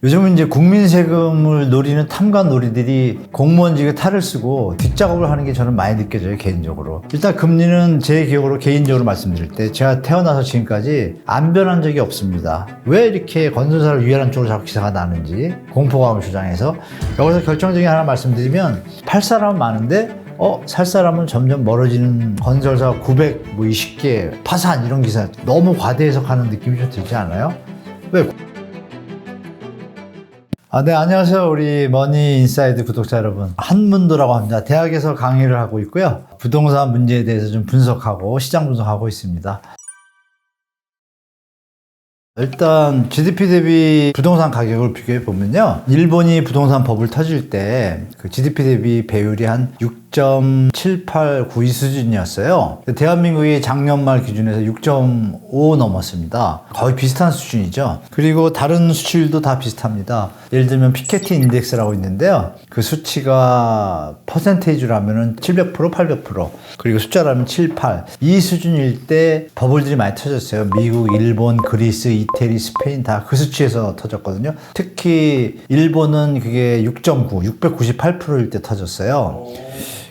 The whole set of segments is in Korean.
요즘은 이제 국민 세금을 노리는 탐관 놀이들이 공무원직에 탈을 쓰고 뒷작업을 하는 게 저는 많이 느껴져요, 개인적으로. 일단 금리는 제 기억으로 개인적으로 말씀드릴 때 제가 태어나서 지금까지 안 변한 적이 없습니다. 왜 이렇게 건설사를 위하는 쪽으로 자꾸 기사가 나는지 공포감을 주장해서 여기서 결정적인 하나 말씀드리면 팔 사람은 많은데 살 사람은 점점 멀어지는 건설사 920개 파산 이런 기사 너무 과대 해석하는 느낌이 좀 들지 않아요? 왜? 네, 안녕하세요. 우리 머니 인사이드 구독자 여러분. 한문도라고 합니다. 대학에서 강의를 하고 있고요. 부동산 문제에 대해서 좀 분석하고 시장 분석하고 있습니다. 일단 GDP 대비 부동산 가격을 비교해 보면요. 일본이 부동산 버블 터질 때 그 GDP 대비 배율이 한 6.7892 수준이었어요. 대한민국이 작년 말 기준에서 6.5 넘었습니다. 거의 비슷한 수준이죠. 그리고 다른 수치들도 다 비슷합니다. 예를 들면 피케티 인덱스라고 있는데요. 그 수치가 퍼센테이지로 하면은 700%, 800%, 그리고 숫자라면 7, 8. 이 수준일 때 버블들이 많이 터졌어요. 미국, 일본, 그리스, 이태리, 스페인 다 그 수치에서 터졌거든요. 특히 일본은 그게 6.9, 698%일 때 터졌어요.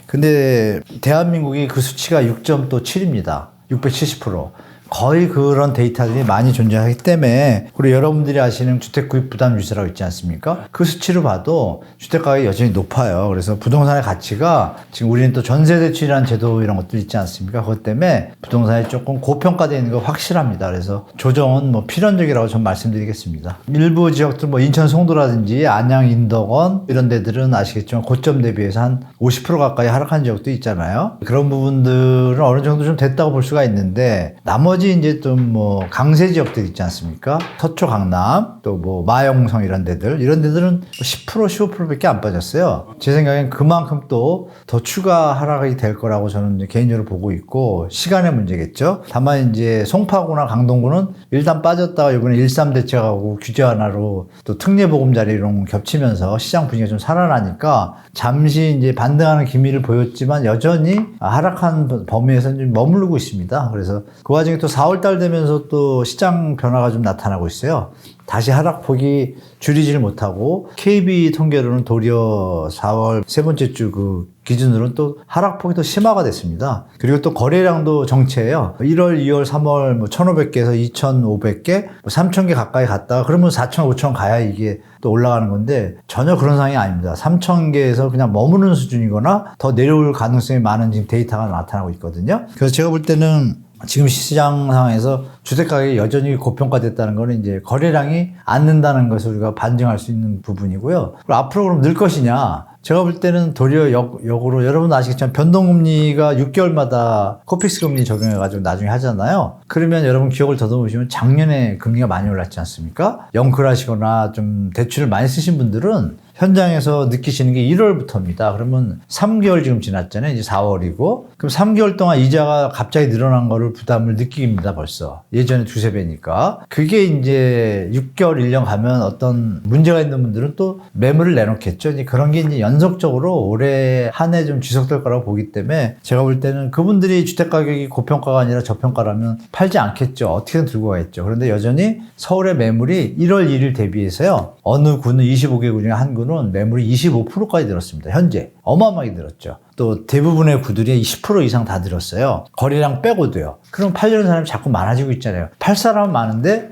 근데 대한민국이 그 수치가 6.7입니다. 670%. 거의 그런 데이터들이 많이 존재하기 때문에, 그리고 여러분들이 아시는 주택구입 부담 유세라고 있지 않습니까? 그 수치로 봐도 주택가격이 여전히 높아요. 그래서 부동산의 가치가 지금 우리는 또 전세대출이라는 제도 이런 것들 있지 않습니까? 그것 때문에 부동산이 조금 고평가되어 있는 거 확실합니다. 그래서 조정은 뭐 필연적이라고 좀 말씀드리겠습니다. 일부 지역들 뭐 인천 송도라든지 안양 인덕원 이런 데들은 아시겠지만 고점 대비해서 한 50% 가까이 하락한 지역도 있잖아요. 그런 부분들은 어느 정도 좀 됐다고 볼 수가 있는데, 나머지 이제 좀 뭐 강세 지역들 있지 않습니까? 서초 강남 또 뭐 마영성 이런 데들은 10% 15%밖에 안 빠졌어요. 제 생각엔 그만큼 또 더 추가 하락이 될 거라고 저는 개인적으로 보고 있고, 시간의 문제겠죠. 다만 이제 송파구나 강동구는 일단 빠졌다가 이번에 13 대책하고 규제 완화로 또 특례보금자리 이런 겹치면서 시장 분위기가 좀 살아나니까 잠시 이제 반등하는 기미를 보였지만 여전히 하락한 범위에서는 좀 머무르고 있습니다. 그래서 그 와중에 또 4월달 되면서 또 시장 변화가 좀 나타나고 있어요. 다시 하락폭이 줄이지를 못하고 KB 통계로는 도리어 4월 세 번째 주 그 기준으로는 또 하락폭이 더 심화가 됐습니다. 그리고 또 거래량도 정체예요. 1월, 2월, 3월 뭐 1,500개에서 2,500개, 3,000개 가까이 갔다가 그러면 4,000, 5,000 가야 이게 또 올라가는 건데 전혀 그런 상황이 아닙니다. 3,000개에서 그냥 머무는 수준이거나 더 내려올 가능성이 많은 지금 데이터가 나타나고 있거든요. 그래서 제가 볼 때는 지금 시장 상황에서 주택가격이 여전히 고평가됐다는 거는 이제 거래량이 안 는다는 것을 우리가 반증할 수 있는 부분이고요. 그리고 앞으로 그럼 늘 것이냐? 제가 볼 때는 도리어 역으로, 여러분 아시겠지만 변동금리가 6개월마다 코픽스 금리 적용해가지고 나중에 하잖아요. 그러면 여러분 기억을 더듬으시면 작년에 금리가 많이 올랐지 않습니까? 영끌하시거나 좀 대출을 많이 쓰신 분들은 현장에서 느끼시는 게 1월부터입니다. 그러면 3개월 지금 지났잖아요. 이제 4월이고. 그럼 3개월 동안 이자가 갑자기 늘어난 거를 부담을 느낍니다, 벌써. 예전에 두세 배니까. 그게 이제 6개월, 1년 가면 어떤 문제가 있는 분들은 또 매물을 내놓겠죠. 이제 그런 게 이제 연속적으로 올해 한 해 좀 지속될 거라고 보기 때문에 제가 볼 때는 그분들이 주택가격이 고평가가 아니라 저평가라면 팔지 않겠죠. 어떻게든 들고 가겠죠. 그런데 여전히 서울의 매물이 1월 1일 대비해서요. 어느 구는 25개 구 중에 한 구는 매물이 25%까지 늘었습니다. 현재. 어마어마하게 늘었죠. 또 대부분의 구들이 20% 이상 다 늘었어요. 거래량 빼고도요. 그럼 팔려는 사람이 자꾸 많아지고 있잖아요. 팔 사람은 많은데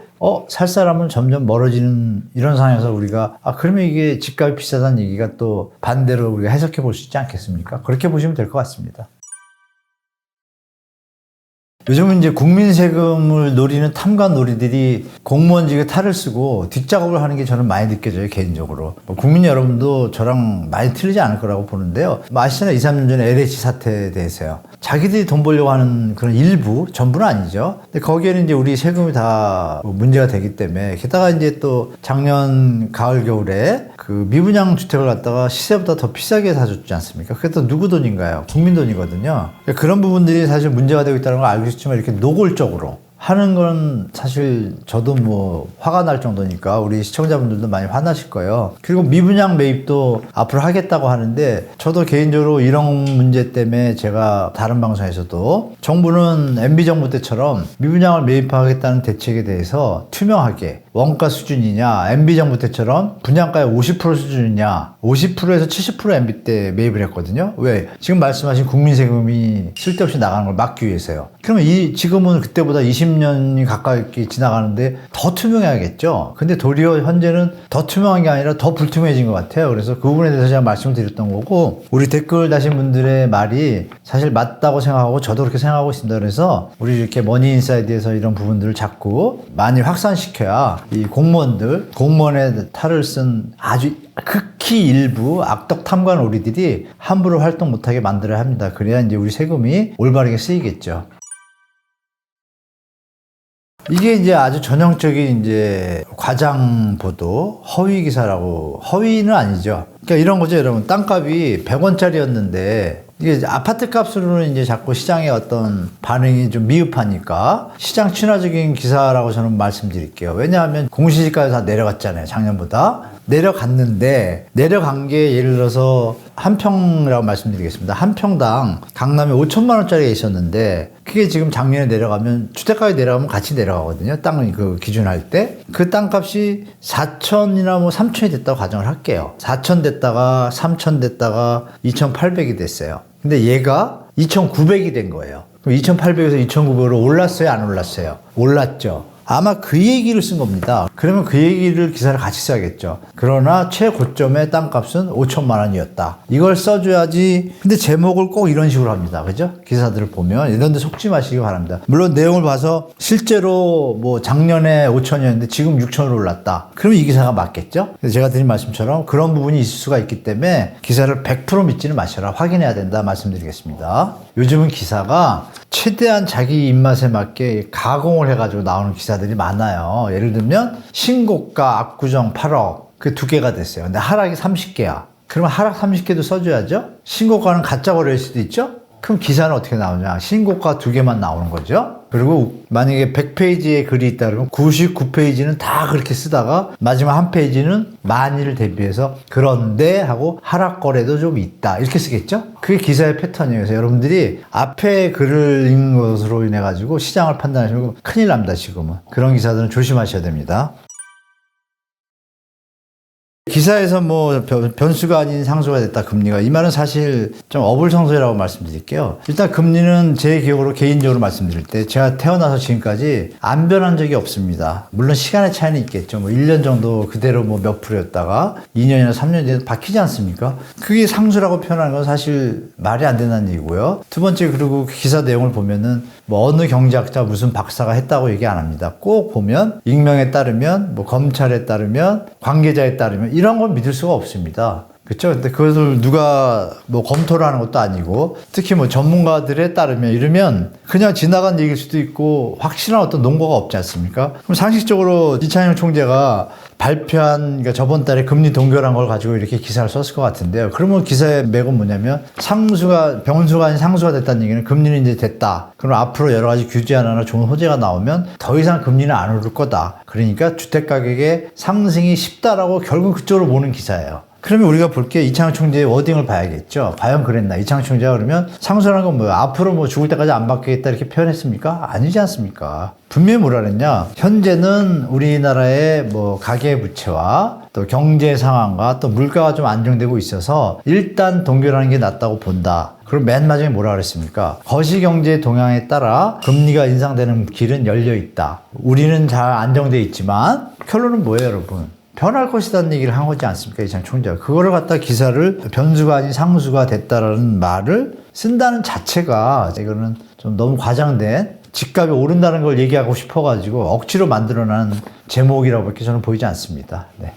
살 사람은 점점 멀어지는 이런 상황에서 우리가 그러면 이게 집값이 비싸다는 얘기가 또 반대로 우리가 해석해 볼 수 있지 않겠습니까? 그렇게 보시면 될 것 같습니다. 요즘은 이제 국민 세금을 노리는 탐관 놀이들이 공무원직에 탈을 쓰고 뒷작업을 하는 게 저는 많이 느껴져요, 개인적으로. 국민 여러분도 저랑 많이 틀리지 않을 거라고 보는데요. 아시잖아요, 2, 3년 전에 LH 사태에 대해서요. 자기들이 돈 벌려고 하는 그런 일부, 전부는 아니죠. 근데 거기에는 이제 우리 세금이 다 문제가 되기 때문에, 게다가 이제 또 작년 가을 겨울에 그 미분양 주택을 갖다가 시세보다 더 비싸게 사줬지 않습니까? 그게 또 누구 돈인가요? 국민 돈이거든요. 그러니까 그런 부분들이 사실 문제가 되고 있다는 걸 알고 있지만 이렇게 노골적으로 하는 건 사실 저도 뭐 화가 날 정도니까 우리 시청자분들도 많이 화나실 거예요. 그리고 미분양 매입도 앞으로 하겠다고 하는데, 저도 개인적으로 이런 문제 때문에 제가 다른 방송에서도 정부는 MB 정부 때처럼 미분양을 매입하겠다는 대책에 대해서 투명하게 원가 수준이냐, MB 정부 때처럼 분양가의 50% 수준이냐, 50%에서 70% MB 때 매입을 했거든요. 왜? 지금 말씀하신 국민 세금이 쓸데없이 나가는 걸 막기 위해서요. 그러면 지금은 그때보다 20년이 가까이 지나가는데 더 투명해야겠죠. 근데 도리어 현재는 더 투명한 게 아니라 더 불투명해진 것 같아요. 그래서 그 부분에 대해서 제가 말씀을 드렸던 거고, 우리 댓글 다신 분들의 말이 사실 맞다고 생각하고 저도 그렇게 생각하고 있습니다. 그래서 우리 이렇게 머니인사이드에서 이런 부분들을 자꾸 많이 확산시켜야 이 공무원의 탈을 쓴 아주 극히 일부 악덕 탐관오리들이 함부로 활동 못하게 만들어야 합니다. 그래야 이제 우리 세금이 올바르게 쓰이겠죠. 이게 이제 아주 전형적인 이제 과장 보도, 허위 기사라고, 허위는 아니죠. 그러니까 이런 거죠, 여러분. 땅값이 100원짜리였는데 이게 아파트 값으로는 이제 자꾸 시장의 어떤 반응이 좀 미흡하니까 시장 친화적인 기사라고 저는 말씀드릴게요. 왜냐하면 공시지가가 다 내려갔잖아요, 작년보다. 내려갔는데, 내려간 게 예를 들어서 한 평이라고 말씀드리겠습니다. 한 평당 강남에 5천만 원짜리가 있었는데, 그게 지금 작년에 내려가면, 주택가격이 내려가면 같이 내려가거든요. 땅을 그 기준할 때. 그 땅값이 4천이나 뭐 3천이 됐다고 가정을 할게요. 4천 됐다가, 3천 됐다가, 2,800이 됐어요. 근데 얘가 2,900이 된 거예요. 그럼 2,800에서 2,900으로 올랐어요? 안 올랐어요? 올랐죠. 아마 그 얘기를 쓴 겁니다. 그러면 그 얘기를 기사를 같이 써야겠죠. 그러나 최고점의 땅값은 5천만 원이었다. 이걸 써줘야지. 근데 제목을 꼭 이런 식으로 합니다. 그죠? 기사들을 보면 이런 데 속지 마시기 바랍니다. 물론 내용을 봐서 실제로 뭐 작년에 5천이었는데 지금 6천으로 올랐다. 그러면 이 기사가 맞겠죠? 그래서 제가 드린 말씀처럼 그런 부분이 있을 수가 있기 때문에 기사를 100% 믿지는 마셔라. 확인해야 된다 말씀드리겠습니다. 요즘은 기사가 최대한 자기 입맛에 맞게 가공을 해가지고 나오는 기사들이 많아요. 예를 들면 신고가 압구정 8억 그 2개가 됐어요. 근데 하락이 30개야. 그러면 하락 30개도 써줘야죠. 신고가는 가짜 거래일 수도 있죠. 그럼 기사는 어떻게 나오냐? 신고가 2개만 나오는 거죠. 그리고 만약에 100페이지의 글이 있다 그러면 99페이지는 다 그렇게 쓰다가 마지막 한 페이지는 만일을 대비해서 그런데 하고 하락 거래도 좀 있다 이렇게 쓰겠죠? 그게 기사의 패턴이에요. 그래서 여러분들이 앞에 글을 읽는 것으로 인해 가지고 시장을 판단하시면 큰일 납니다. 지금은 그런 기사들은 조심하셔야 됩니다. 기사에서 뭐 변수가 아닌 상수가 됐다 금리가 이 말은 사실 좀 어불성설이라고 말씀드릴게요. 일단 금리는 제 기억으로 개인적으로 말씀드릴 때 제가 태어나서 지금까지 안 변한 적이 없습니다. 물론 시간의 차이는 있겠죠. 뭐 1년 정도 그대로 뭐 몇 프로였다가 2년이나 3년 뒤에 바뀌지 않습니까? 그게 상수라고 표현하는 건 사실 말이 안 된다는 얘기고요. 두 번째 그리고 기사 내용을 보면은 뭐 어느 경제학자 무슨 박사가 했다고 얘기 안 합니다. 꼭 보면 익명에 따르면 뭐 검찰에 따르면 관계자에 따르면 이런 걸 믿을 수가 없습니다. 그렇죠? 근데 그것을 누가 뭐 검토를 하는 것도 아니고 특히 뭐 전문가들에 따르면 이러면 그냥 지나간 얘기일 수도 있고 확실한 어떤 논거가 없지 않습니까? 그럼 상식적으로 이창용 총재가 발표한 그러니까 저번 달에 금리 동결한 걸 가지고 이렇게 기사를 썼을 것 같은데요. 그러면 기사의 맥은 뭐냐면 변수가 아닌 상수가 됐다는 얘기는 금리는 이제 됐다. 그럼 앞으로 여러 가지 규제 하나나 좋은 호재가 나오면 더 이상 금리는 안 오를 거다. 그러니까 주택가격의 상승이 쉽다라고 결국 그쪽으로 보는 기사예요. 그러면 우리가 볼 게 이창용 총재의 워딩을 봐야겠죠. 과연 그랬나? 이창용 총재가 그러면 상수라는 건 뭐예요? 앞으로 뭐 죽을 때까지 안 바뀌겠다 이렇게 표현했습니까? 아니지 않습니까? 분명히 뭐라 그랬냐? 현재는 우리나라의 뭐 가계부채와 또 경제 상황과 또 물가가 좀 안정되고 있어서 일단 동결하는 게 낫다고 본다. 그럼 맨 마지막에 뭐라 그랬습니까? 거시경제 동향에 따라 금리가 인상되는 길은 열려 있다. 우리는 잘 안정돼 있지만 결론은 뭐예요, 여러분? 변할 것이라는 얘기를 한 거지 않습니까? 이창용 총재가. 그거를 갖다 기사를 변수가 아닌 상수가 됐다라는 말을 쓴다는 자체가 이거는 좀 너무 과장된 집값이 오른다는 걸 얘기하고 싶어가지고 억지로 만들어낸 제목이라고밖에 저는 보이지 않습니다. 네.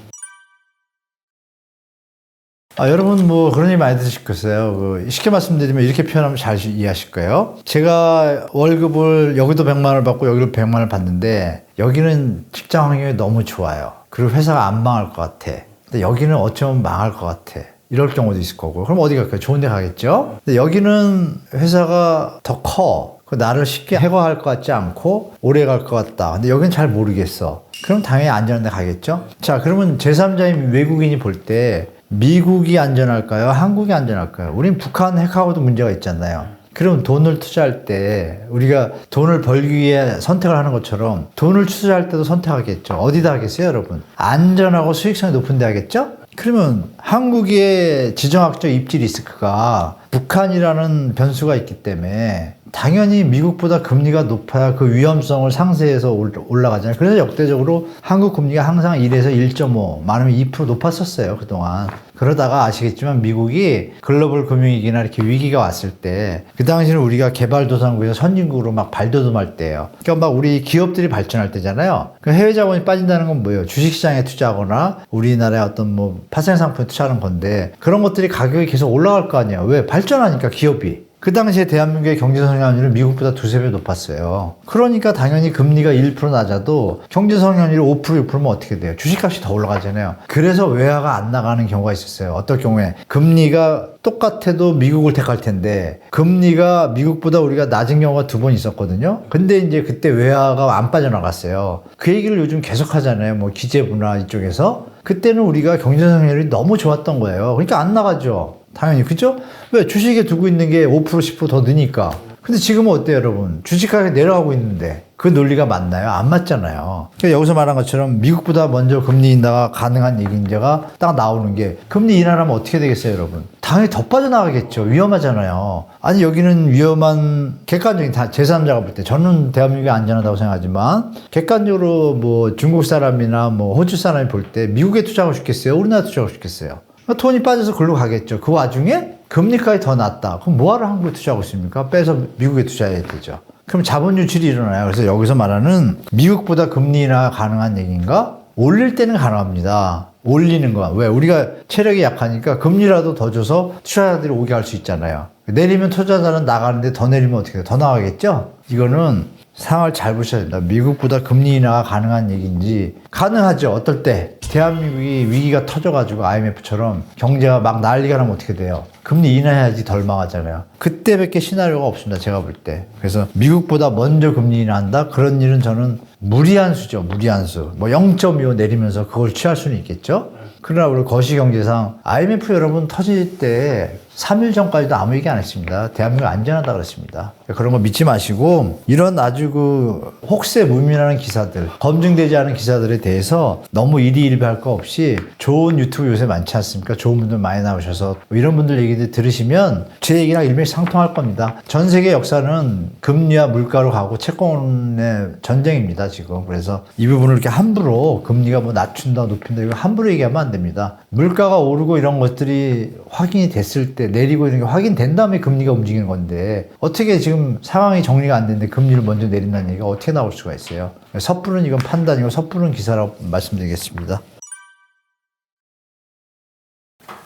여러분 뭐 그런 얘기 많이 들으실 거예요. 쉽게 말씀드리면 이렇게 표현하면 잘 이해하실 거예요. 제가 월급을 여기도 100만 원을 받고 여기도 100만 원을 받는데 여기는 직장 환경이 너무 좋아요. 그리고 회사가 안 망할 것 같아. 근데 여기는 어쩌면 망할 것 같아. 이럴 경우도 있을 거고. 그럼 어디 갈까요? 좋은 데 가겠죠? 근데 여기는 회사가 더 커. 나를 쉽게 해고할 것 같지 않고 오래 갈 것 같다. 근데 여기는 잘 모르겠어. 그럼 당연히 안전한 데 가겠죠? 자, 그러면 제3자인 외국인이 볼 때 미국이 안전할까요? 한국이 안전할까요? 우린 북한 핵하고도 문제가 있잖아요. 그럼 돈을 투자할 때 우리가 돈을 벌기 위해 선택을 하는 것처럼 돈을 투자할 때도 선택하겠죠. 어디다 하겠어요, 여러분? 안전하고 수익성이 높은 데 하겠죠? 그러면 한국의 지정학적 입지 리스크가 북한이라는 변수가 있기 때문에 당연히 미국보다 금리가 높아야 그 위험성을 상쇄해서 올라가잖아요. 그래서 역대적으로 한국 금리가 항상 1에서 1.5, 많으면 2% 높았었어요, 그동안. 그러다가 아시겠지만 미국이 글로벌 금융위기나 이렇게 위기가 왔을 때 그 당시는 우리가 개발도상국에서 선진국으로 막 발돋움할 때예요. 그러니까 막 우리 기업들이 발전할 때잖아요. 그 해외 자본이 빠진다는 건 뭐예요? 주식시장에 투자하거나 우리나라의 어떤 뭐 파생상품에 투자하는 건데 그런 것들이 가격이 계속 올라갈 거 아니에요. 왜? 발전하니까 기업이. 그 당시에 대한민국의 경제성장률은 미국보다 두세 배 높았어요. 그러니까 당연히 금리가 1% 낮아도 경제성장률이 5%, 6%면 어떻게 돼요? 주식값이 더 올라가잖아요. 그래서 외화가 안 나가는 경우가 있었어요. 어떨 경우에 금리가 똑같아도 미국을 택할 텐데 금리가 미국보다 우리가 낮은 경우가 2번 있었거든요. 근데 이제 그때 외화가 안 빠져나갔어요. 그 얘기를 요즘 계속 하잖아요. 뭐 기재부나 이쪽에서. 그때는 우리가 경제성장률이 너무 좋았던 거예요. 그러니까 안 나가죠. 당연히. 그죠? 왜? 주식에 두고 있는 게 5%, 10%더 느니까. 근데 지금은 어때요, 여러분? 주식 가격이 내려가고 있는데 그 논리가 맞나요? 안 맞잖아요. 그러니까 여기서 말한 것처럼 미국보다 먼저 금리 인하가 가능한 얘기인데가 딱 나오는 게 금리 인하라면 어떻게 되겠어요, 여러분? 당연히 더 빠져나가겠죠. 위험하잖아요. 아니, 여기는 위험한 객관적인 다 제3자가 볼 때 저는 대한민국이 안전하다고 생각하지만 객관적으로 뭐 중국 사람이나 뭐 호주 사람이 볼 때 미국에 투자하고 싶겠어요? 우리나라 투자하고 싶겠어요? 돈이 빠져서 글로 가겠죠. 그 와중에 금리까지 더 낮다. 그럼 뭐하러 한국에 투자하고 있습니까? 빼서 미국에 투자해야 되죠. 그럼 자본 유출이 일어나요. 그래서 여기서 말하는 미국보다 금리 인하가 가능한 얘기인가? 올릴 때는 가능합니다. 올리는 거. 왜? 우리가 체력이 약하니까 금리라도 더 줘서 투자자들이 오게 할 수 있잖아요. 내리면 투자자는 나가는데 더 내리면 어떻게 돼요? 더 나가겠죠? 이거는 상황을 잘 보셔야 된다. 미국보다 금리 인하가 가능한 얘기인지 가능하죠. 어떨 때 대한민국이 위기가 터져가지고 IMF처럼 경제가 막 난리가 나면 어떻게 돼요? 금리 인하해야지 덜 망하잖아요. 그때밖에 시나리오가 없습니다. 제가 볼 때. 그래서 미국보다 먼저 금리 인하한다? 그런 일은 저는 무리한 수죠. 무리한 수. 뭐 0.25 내리면서 그걸 취할 수는 있겠죠. 그러나 우리 거시경제상 IMF 여러분 터질 때 3일 전까지도 아무 얘기 안 했습니다. 대한민국 안전하다 그랬습니다. 그런 거 믿지 마시고 이런 아주 그 혹세 무민하는 기사들, 검증되지 않은 기사들에 대해서 너무 일희일비할 거 없이 좋은 유튜브 요새 많지 않습니까? 좋은 분들 많이 나오셔서 이런 분들 얘기들 들으시면 제 얘기랑 일맥상통할 겁니다. 전 세계 역사는 금리와 물가로 가고 채권의 전쟁입니다, 지금. 그래서 이 부분을 이렇게 함부로 금리가 뭐 낮춘다, 높인다 이거 함부로 얘기하면 안 됩니다. 물가가 오르고 이런 것들이 확인이 됐을 때 내리고 이런 게 확인된 다음에 금리가 움직이는 건데 어떻게 지금 상황이 정리가 안 됐는데 금리를 먼저 내린다는 얘기가 어떻게 나올 수가 있어요. 섣부른 이건 판단이고 섣부른 기사라고 말씀드리겠습니다.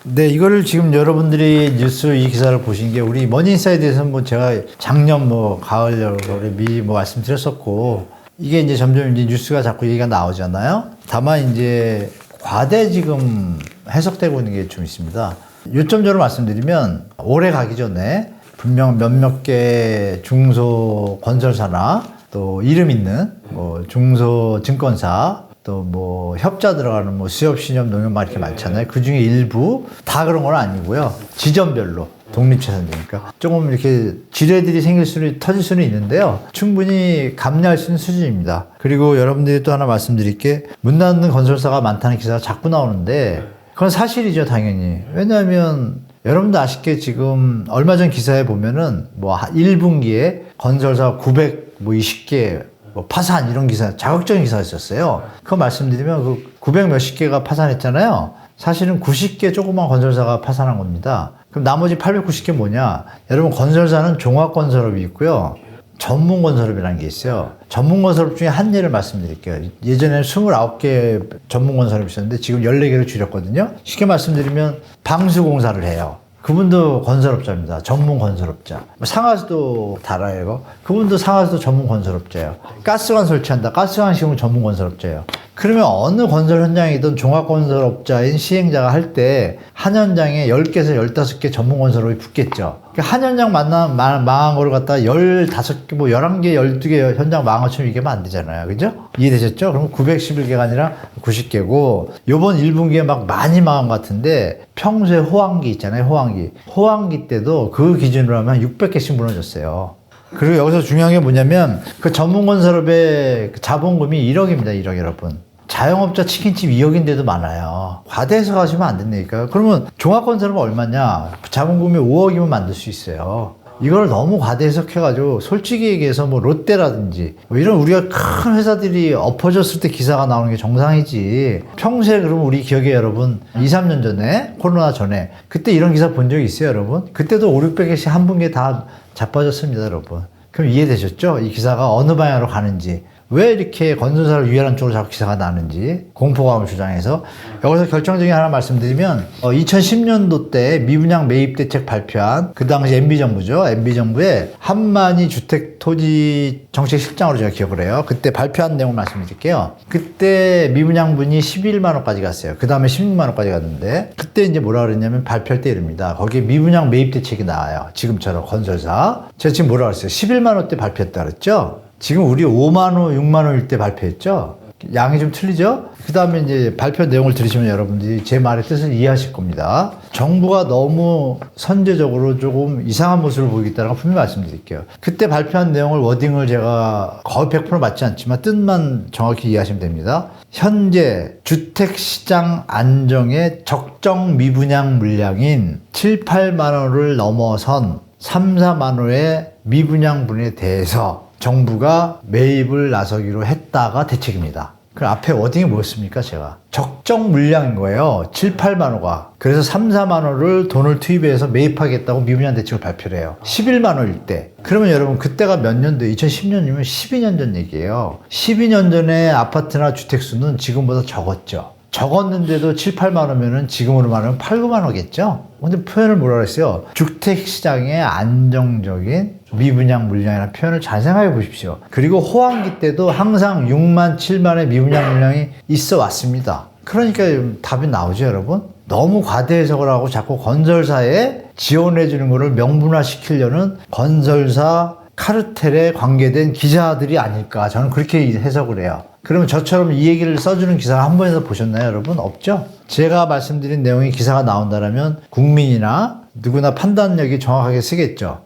네, 이거를 지금 여러분들이 뉴스 이 기사를 보신 게 우리 머니인사이드에서는 뭐 제가 작년 뭐 가을 여름에 미리 뭐 말씀드렸었고 이게 이제 점점 이제 뉴스가 자꾸 얘기가 나오잖아요. 다만 이제 과대 지금 해석되고 있는 게 좀 있습니다. 요점적으로 말씀드리면 올해 가기 전에 분명 몇몇 개 중소건설사나 또 이름 있는 뭐 중소증권사 또 뭐 협자 들어가는 뭐 수협, 신협, 농협 막 이렇게 많잖아요. 그 중에 일부 다 그런 건 아니고요. 지점별로 독립재산이니까 조금 이렇게 지뢰들이 터질 수는 있는데요. 충분히 감내할 수 있는 수준입니다. 그리고 여러분들이 또 하나 말씀드릴 게 문 닫는 건설사가 많다는 기사가 자꾸 나오는데 그건 사실이죠, 당연히. 왜냐하면 여러분도 아쉽게 지금 얼마 전 기사에 보면은 뭐 1분기에 건설사 920개 뭐 파산 이런 기사, 자극적인 기사가 있었어요. 그거 말씀드리면 그 900 몇십 개가 파산했잖아요. 사실은 90개 조그만 건설사가 파산한 겁니다. 그럼 나머지 890개 뭐냐? 여러분 건설사는 종합건설업이 있고요. 전문건설업이라는 게 있어요. 전문건설업 중에 한 예를 말씀드릴게요. 예전에는 29개 전문건설업이 있었는데 지금 14개를 줄였거든요. 쉽게 말씀드리면 방수공사를 해요. 그분도 건설업자입니다. 전문 건설업자. 상하수도 달아요, 이거. 그분도 상하수도 전문 건설업자예요. 가스관 설치한다. 가스관 시공 전문 건설업자예요. 그러면 어느 건설 현장이든 종합건설업자인 시행자가 할 때 한 현장에 10개에서 15개 전문 건설업이 붙겠죠. 한 현장 망한 거를 갖다가 15개, 뭐 11개, 12개 현장 망한 것처럼 얘기하면 안 되잖아요. 그죠? 이해되셨죠? 그럼 911개가 아니라 90개고, 요번 1분기에 막 많이 망한 것 같은데, 평소에 호황기 있잖아요. 호황기. 호황기 때도 그 기준으로 하면 600개씩 무너졌어요. 그리고 여기서 중요한 게 뭐냐면, 그 전문건설업의 자본금이 1억입니다. 1억 여러분. 자영업자 치킨집 2억인데도 많아요. 과대해서 가시면 안 된다니까요. 그러면 종합건설은 얼마냐? 자본금이 5억이면 만들 수 있어요. 이걸 너무 과대해석해가지고 솔직히 얘기해서 뭐 롯데라든지 뭐 이런 우리가 큰 회사들이 엎어졌을 때 기사가 나오는 게 정상이지. 평소에 그러면 우리 기억에 여러분 2, 3년 전에 코로나 전에 그때 이런 기사 본 적이 있어요 여러분? 그때도 5, 600개씩 한 분기에 다 자빠졌습니다 여러분. 그럼 이해되셨죠? 이 기사가 어느 방향으로 가는지. 왜 이렇게 건설사를 위하는 쪽으로 자꾸 기사가 나는지 공포감을 주장해서 여기서 결정적인 하나 말씀드리면 2010년도 때 미분양 매입 대책 발표한 그 당시 MB정부죠. MB정부의 한만희 주택토지정책실장으로 제가 기억을 해요. 그때 발표한 내용을 말씀드릴게요. 그때 미분양분이 11만 원까지 갔어요. 그 다음에 16만 원까지 갔는데 그때 이제 뭐라 그랬냐면 발표할 때 이릅니다. 거기에 미분양 매입 대책이 나와요. 지금처럼 건설사. 제가 지금 뭐라 그랬어요? 11만 원대 발표했다 그랬죠? 지금 우리 5만 원, 6만 원일 때 발표했죠? 양이 좀 틀리죠? 그 다음에 이제 발표 내용을 들으시면 여러분들이 제 말의 뜻을 이해하실 겁니다. 정부가 너무 선제적으로 조금 이상한 모습을 보이겠다는 걸 분명히 말씀드릴게요. 그때 발표한 내용을 워딩을 제가 거의 100% 맞지 않지만 뜻만 정확히 이해하시면 됩니다. 현재 주택시장 안정의 적정 미분양 물량인 7, 8만 원을 넘어선 3, 4만 원의 미분양분에 대해서 정부가 매입을 나서기로 했다가 대책입니다. 그 앞에 워딩이 뭐였습니까, 제가? 적정 물량인 거예요. 7, 8만 원가. 그래서 3, 4만 원을 돈을 투입해서 매입하겠다고 미분양 대책을 발표를 해요. 11만 원일 때. 그러면 여러분, 그때가 몇 년도에? 2010년이면 12년 전 얘기예요. 12년 전에 아파트나 주택수는 지금보다 적었죠. 적었는데도 7, 8만 원면은 지금으로 말하면 8, 9만 원겠죠? 근데 표현을 뭐라 그랬어요? 주택시장의 안정적인 미분양 물량이라는 표현을 잘 생각해 보십시오. 그리고 호황기 때도 항상 6만, 7만의 미분양 물량이 있어 왔습니다. 그러니까 답이 나오죠, 여러분? 너무 과대해석을 하고 자꾸 건설사에 지원해 주는 거를 명분화시키려는 건설사 카르텔에 관계된 기자들이 아닐까. 저는 그렇게 해석을 해요. 그러면 저처럼 이 얘기를 써주는 기사가 한 번에서 보셨나요, 여러분? 없죠? 제가 말씀드린 내용이 기사가 나온다면 국민이나 누구나 판단력이 정확하게 쓰겠죠.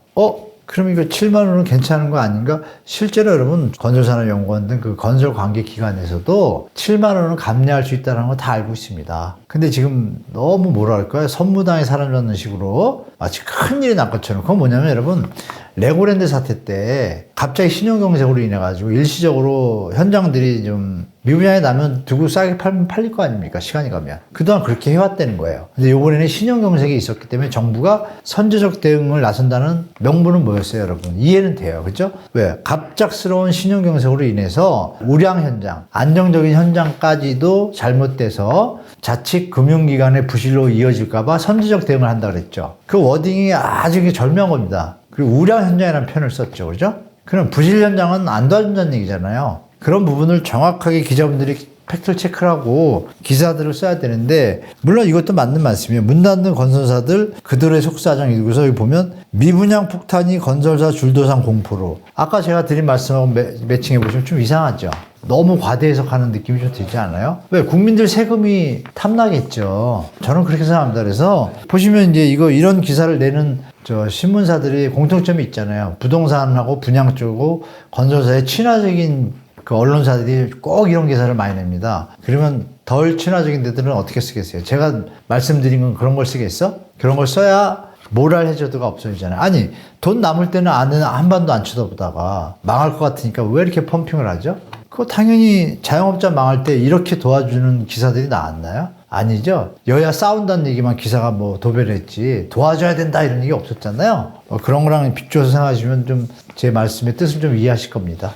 그럼 이거 7만 원은 괜찮은 거 아닌가? 실제로 여러분 건설산업연구원 등 그 건설 관계 기관에서도 7만 원은 감내할 수 있다는 거 다 알고 있습니다. 근데 지금 너무 뭐랄까요? 선무당에 사람 잡는 식으로 마치 큰일이 난 것처럼. 그건 뭐냐면 여러분 레고랜드 사태 때 갑자기 신용경색으로 인해 가지고 일시적으로 현장들이 좀 미분양이 나면 두고 싸게 팔면 팔릴 거 아닙니까? 시간이 가면. 그동안 그렇게 해왔다는 거예요. 근데 이번에는 신용경색이 있었기 때문에 정부가 선제적 대응을 나선다는 명분은 뭐였어요, 여러분? 이해는 돼요. 그죠? 왜? 갑작스러운 신용경색으로 인해서 우량 현장, 안정적인 현장까지도 잘못돼서 자칫 금융기관의 부실로 이어질까봐 선제적 대응을 한다 그랬죠. 그 워딩이 아주 절묘한 겁니다. 그리고 우량 현장이라는 표현을 썼죠. 그죠? 그럼 부실 현장은 안 도와준다는 얘기잖아요. 그런 부분을 정확하게 기자분들이 팩트 체크를 하고 기사들을 써야 되는데, 물론 이것도 맞는 말씀이에요. 문 닫는 건설사들 그들의 속사정 읽고서 여기 보면 미분양 폭탄이 건설사 줄도상 공포로. 아까 제가 드린 말씀하고 매칭해 보시면 좀 이상하죠. 너무 과대해석하는 느낌이 좀 들지 않아요? 왜? 국민들 세금이 탐나겠죠. 저는 그렇게 생각합니다. 그래서 보시면 이제 이런 기사를 내는 신문사들이 공통점이 있잖아요. 부동산하고 분양 쪽하고 건설사의 친화적인 그 언론사들이 꼭 이런 기사를 많이 냅니다. 그러면 덜 친화적인 데들은 어떻게 쓰겠어요? 제가 말씀드린 건 그런 걸 쓰겠어? 그런 걸 써야 모랄 해저드가 없어지잖아요. 아니, 돈 남을 때는 한 번도 안 쳐다보다가 망할 것 같으니까 왜 이렇게 펌핑을 하죠? 그거 당연히 자영업자 망할 때 이렇게 도와주는 기사들이 나왔나요? 아니죠. 여야 싸운다는 얘기만 기사가 뭐 도배를 했지 도와줘야 된다 이런 얘기 없었잖아요. 그런 거랑 비추어서 생각하시면 좀 제 말씀의 뜻을 좀 이해하실 겁니다.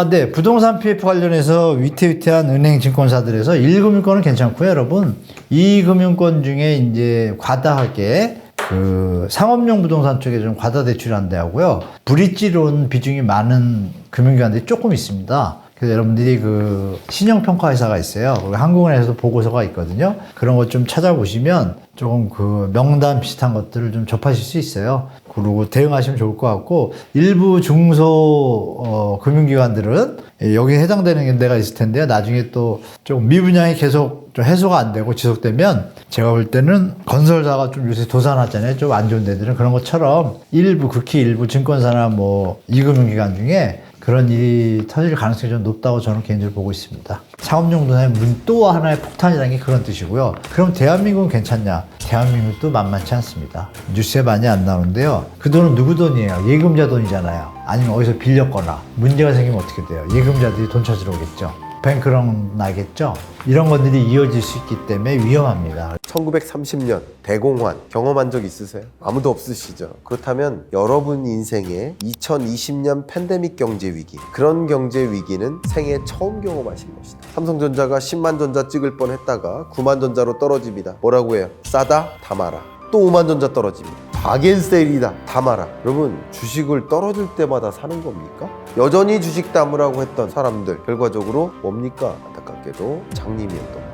네. 부동산 PF 관련해서 위태위태한 은행 증권사들에서 1금융권은 괜찮고요, 여러분. 2금융권 중에 이제 과다하게 그 상업용 부동산 쪽에 좀 과다 대출이 한다고요. 브릿지론 비중이 많은 금융기관들이 조금 있습니다. 그래서 여러분들이 그 신용평가회사가 있어요. 거기 한국은행에서도 보고서가 있거든요. 그런 것 좀 찾아보시면 조금 그 명단 비슷한 것들을 좀 접하실 수 있어요. 그리고 대응하시면 좋을 것 같고, 일부 중소 금융기관들은 여기에 해당되는 데가 있을 텐데요. 나중에 또 좀 미분양이 계속 좀 해소가 안 되고 지속되면 제가 볼 때는 건설사가 좀 요새 도산하잖아요. 좀 안 좋은 데들은 그런 것처럼 일부 극히 일부 증권사나 뭐 이금융기관 중에 그런 일이 터질 가능성이 좀 높다고 저는 개인적으로 보고 있습니다. 상업용도의 또 하나의 폭탄이라는 게 그런 뜻이고요. 그럼 대한민국은 괜찮냐? 대한민국도 만만치 않습니다. 뉴스에 많이 안 나오는데요. 그 돈은 누구 돈이에요? 예금자 돈이잖아요. 아니면 어디서 빌렸거나 문제가 생기면 어떻게 돼요? 예금자들이 돈 찾으러 오겠죠. 뱅크런 나겠죠. 이런 것들이 이어질 수 있기 때문에 위험합니다. 1930년 대공환 경험한 적 있으세요? 아무도 없으시죠? 그렇다면 여러분 인생에 2020년 팬데믹 경제 위기, 그런 경제 위기는 생애 처음 경험하신 것이다. 삼성전자가 10만 전자 찍을 뻔했다가 9만 전자로 떨어집니다. 뭐라고 해요? 싸다? 담아라. 또 5만 전자 떨어집니다. 바겐세일이다. 담아라. 여러분, 주식을 떨어질 때마다 사는 겁니까? 여전히 주식 담으라고 했던 사람들, 결과적으로 뭡니까? 안타깝게도 장님이었던